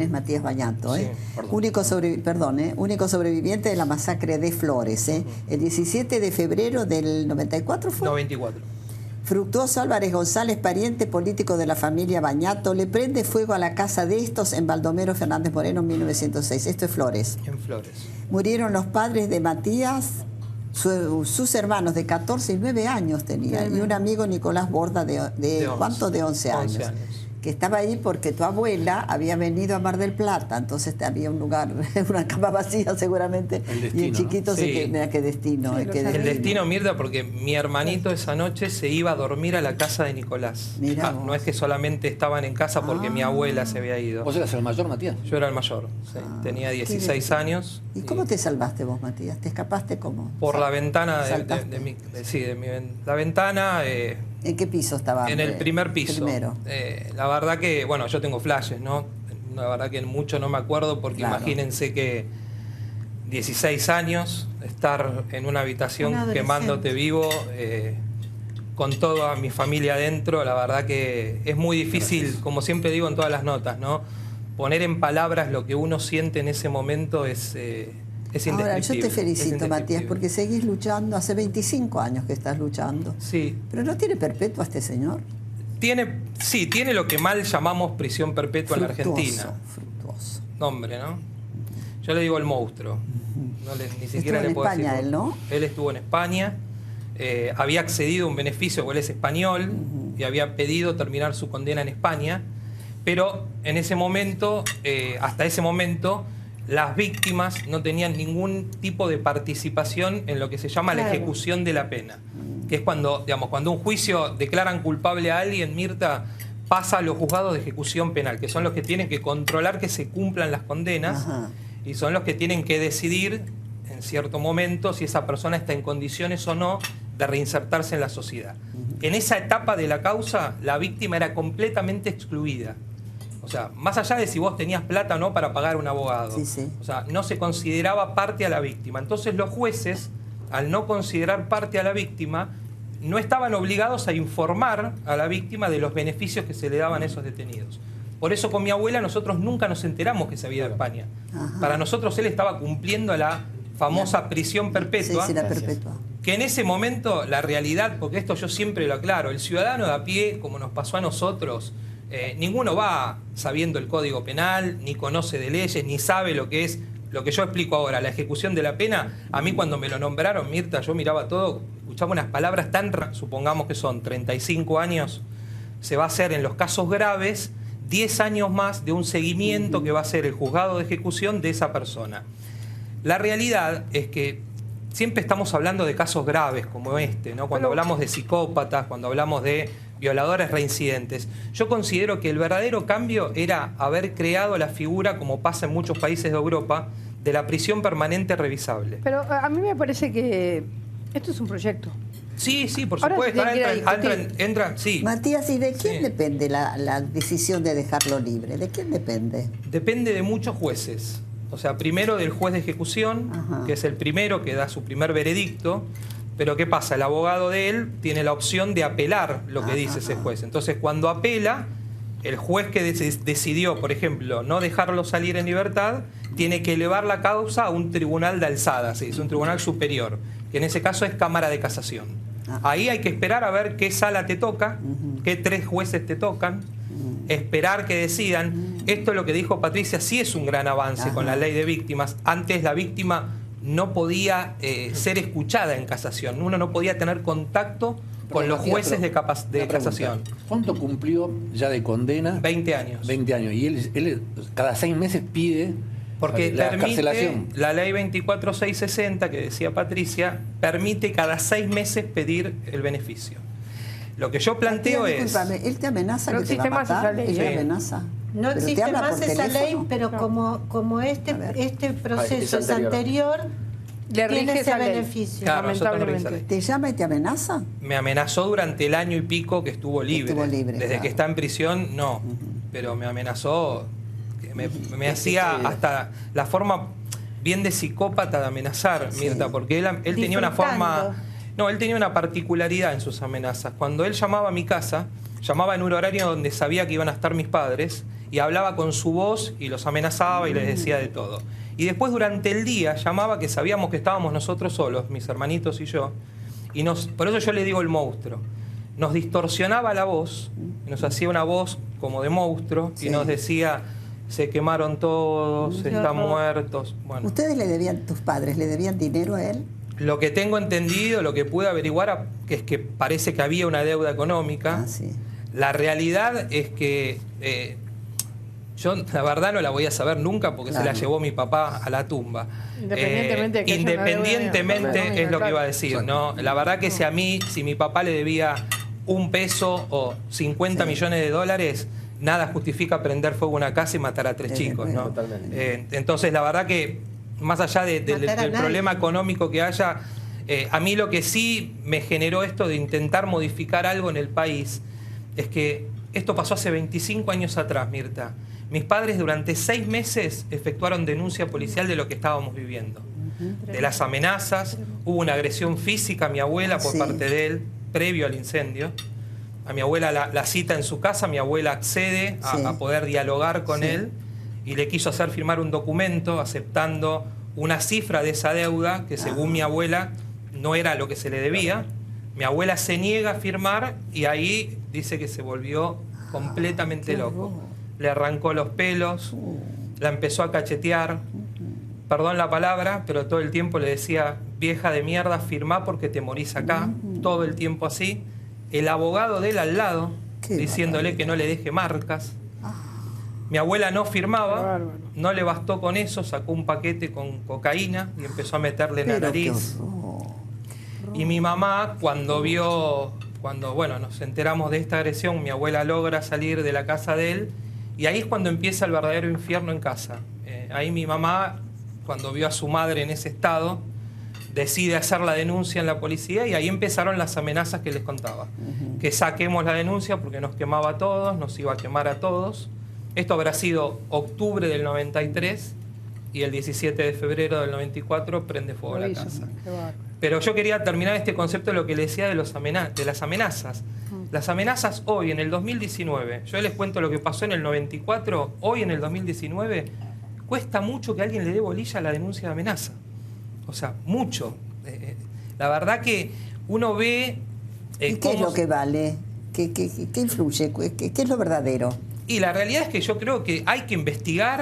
es Matías Bañato, Sí, único sobreviviente de la masacre de Flores, el 17 de febrero del 94 fue. 94. Fructuoso Álvarez González, pariente político de la familia Bañato, le prende fuego a la casa de estos en Baldomero Fernández Moreno en 1906. Esto es Flores. En Flores. Murieron los padres de Matías, sus hermanos de 14 y 9 años tenía, y un amigo Nicolás Borda de ¿cuánto? De 11 años. Que estaba ahí porque tu abuela había venido a Mar del Plata, entonces había un lugar, una cama vacía seguramente, destino, y el chiquito ¿no? se quedó, mira qué destino. Sí, el destino, Mirta, porque mi hermanito esa noche se iba a dormir a la casa de Nicolás. No es que solamente estaban en casa porque mi abuela se había ido. ¿Vos eras el mayor, Matías? Yo era el mayor, sí. Tenía 16 años. ¿Y cómo te salvaste vos, Matías? ¿Te escapaste cómo? Por la ventana la ventana. ¿En qué piso estaba? En el primer piso. Primero. La verdad que, bueno, yo tengo flashes, ¿no? La verdad que mucho no me acuerdo porque imagínense que 16 años, estar en una habitación quemándote vivo, con toda mi familia adentro, la verdad que es muy difícil, como siempre digo en todas las notas, ¿no? Poner en palabras lo que uno siente en ese momento es indescriptible. Ahora, yo te felicito, Matías, porque seguís luchando. Hace 25 años que estás luchando. Sí. ¿Pero no tiene perpetua este señor? Sí, tiene lo que mal llamamos prisión perpetua en la Argentina. Fructuoso. Nombre, ¿no? Yo le digo el monstruo. Ni siquiera le puedo decir. Estuvo en España él, ¿no? Él estuvo en España. Había accedido a un beneficio, porque él es español, y había pedido terminar su condena en España. Pero en ese momento, hasta ese momento, las víctimas no tenían ningún tipo de participación en lo que se llama la ejecución de la pena. Que es cuando, digamos, cuando un juicio declaran culpable a alguien, Mirta, pasa a los juzgados de ejecución penal, que son los que tienen que controlar que se cumplan las condenas. Y son los que tienen que decidir en cierto momento si esa persona está en condiciones o no de reinsertarse en la sociedad. En esa etapa de la causa, la víctima era completamente excluida. O sea, más allá de si vos tenías plata o no para pagar un abogado. O sea, no se consideraba parte a la víctima. Entonces los jueces, al no considerar parte a la víctima, no estaban obligados a informar a la víctima de los beneficios que se le daban a esos detenidos. Por eso con mi abuela nosotros nunca nos enteramos que se había ido a España. Para nosotros él estaba cumpliendo la famosa prisión perpetua. Sí, la perpetua. Que en ese momento la realidad, porque esto yo siempre lo aclaro, el ciudadano de a pie, como nos pasó a nosotros, ninguno va sabiendo el Código Penal, ni conoce de leyes, ni sabe lo que es, lo que yo explico ahora, la ejecución de la pena. A mí cuando me lo nombraron, Mirta, yo miraba todo, escuchaba unas palabras tan, supongamos que son 35 años, se va a hacer en los casos graves 10 años más de un seguimiento que va a hacer el juzgado de ejecución de esa persona. La realidad es que siempre estamos hablando de casos graves como este, ¿no? Cuando hablamos de psicópatas, cuando hablamos de violadores reincidentes. Yo considero que el verdadero cambio era haber creado la figura, como pasa en muchos países de Europa, de la prisión permanente revisable. Pero a mí me parece que esto es un proyecto. Sí, por supuesto. Entra, sí. Matías, ¿y de quién depende la decisión de dejarlo libre? ¿De quién depende? Depende de muchos jueces. O sea, primero del juez de ejecución, que es el primero que da su primer veredicto. Pero ¿qué pasa? El abogado de él tiene la opción de apelar lo que dice ese juez. Entonces, cuando apela, el juez que decidió, por ejemplo, no dejarlo salir en libertad, tiene que elevar la causa a un tribunal de alzada, es un tribunal superior, que en ese caso es Cámara de Casación. Ahí hay que esperar a ver qué sala te toca, qué 3 jueces te tocan, esperar que decidan. Esto es lo que dijo Patricia, sí es un gran avance con la ley de víctimas. Antes la víctima no podía ser escuchada en casación, uno no podía tener contacto con los jueces de casación. ¿Cuánto cumplió ya de condena? 20 años. 20 años. Y él cada 6 meses pide porque la permite, carcelación. la ley 24660 que decía Patricia, permite cada 6 meses pedir el beneficio. Lo que yo planteo discúlpame, él te amenaza no que te va a matar, él te amenaza. No existe más esa ley, pero como este proceso es anterior, le tiene ese beneficio. Claro, lamentablemente. ¿Te llama y te amenaza? Me amenazó durante el año y pico que estuvo libre. Desde que está en prisión, no. Pero me amenazó, me hacía hasta la forma bien de psicópata de amenazar, Mirta, porque él tenía una forma... No, él tenía una particularidad en sus amenazas. Cuando él llamaba a mi casa, llamaba en un horario donde sabía que iban a estar mis padres y hablaba con su voz y los amenazaba y les decía de todo. Y después durante el día llamaba, que sabíamos que estábamos nosotros solos, mis hermanitos y yo, y por eso yo le digo el monstruo. Nos distorsionaba la voz, nos hacía una voz como de monstruo, y nos decía: se quemaron todos, están muertos. Bueno. ¿Ustedes le debían, tus padres, le debían dinero a él? Lo que tengo entendido, lo que pude averiguar, es que parece que había una deuda económica. Ah, sí. La realidad es que yo la verdad no la voy a saber nunca, porque se la llevó mi papá a la tumba. Independientemente de que independientemente es lo que iba a decir, ¿no? La verdad que si mi papá le debía $1 o 50 millones de dólares, nada justifica prender fuego a una casa y matar a 3 chicos, ¿no? Entonces la verdad que más allá del problema económico que haya, a mí lo que sí me generó esto de intentar modificar algo en el país es que esto pasó hace 25 años atrás, Mirta. Mis padres durante 6 meses efectuaron denuncia policial de lo que estábamos viviendo. De las amenazas, hubo una agresión física a mi abuela por parte de él, previo al incendio. A mi abuela la cita en su casa, mi abuela accede a poder dialogar con él y le quiso hacer firmar un documento aceptando una cifra de esa deuda que según mi abuela no era lo que se le debía. Mi abuela se niega a firmar y ahí dice que se volvió completamente loco. Le arrancó los pelos, la empezó a cachetear, perdón la palabra, pero todo el tiempo le decía: vieja de mierda, firmá porque te morís acá, todo el tiempo así. El abogado de él al lado, diciéndole que no le deje marcas. Mi abuela no firmaba, no le bastó con eso, sacó un paquete con cocaína y empezó a meterle en la nariz. Y mi mamá, cuando nos enteramos de esta agresión, mi abuela logra salir de la casa de él, y ahí es cuando empieza el verdadero infierno en casa. Ahí mi mamá, cuando vio a su madre en ese estado, decide hacer la denuncia en la policía, y ahí empezaron las amenazas que les contaba. Que saquemos la denuncia porque nos quemaba a todos, nos iba a quemar a todos. Esto habrá sido octubre del 93, y el 17 de febrero del 94 prende fuego la casa. Pero yo quería terminar este concepto de lo que le decía de las amenazas. Las amenazas hoy, en el 2019, yo les cuento lo que pasó en el 94, hoy en el 2019, cuesta mucho que alguien le dé bolilla a la denuncia de amenaza. O sea, mucho. La verdad que uno ve... ¿Y qué es lo que vale? ¿Qué influye? ¿Qué es lo verdadero? Y la realidad es que yo creo que hay que investigar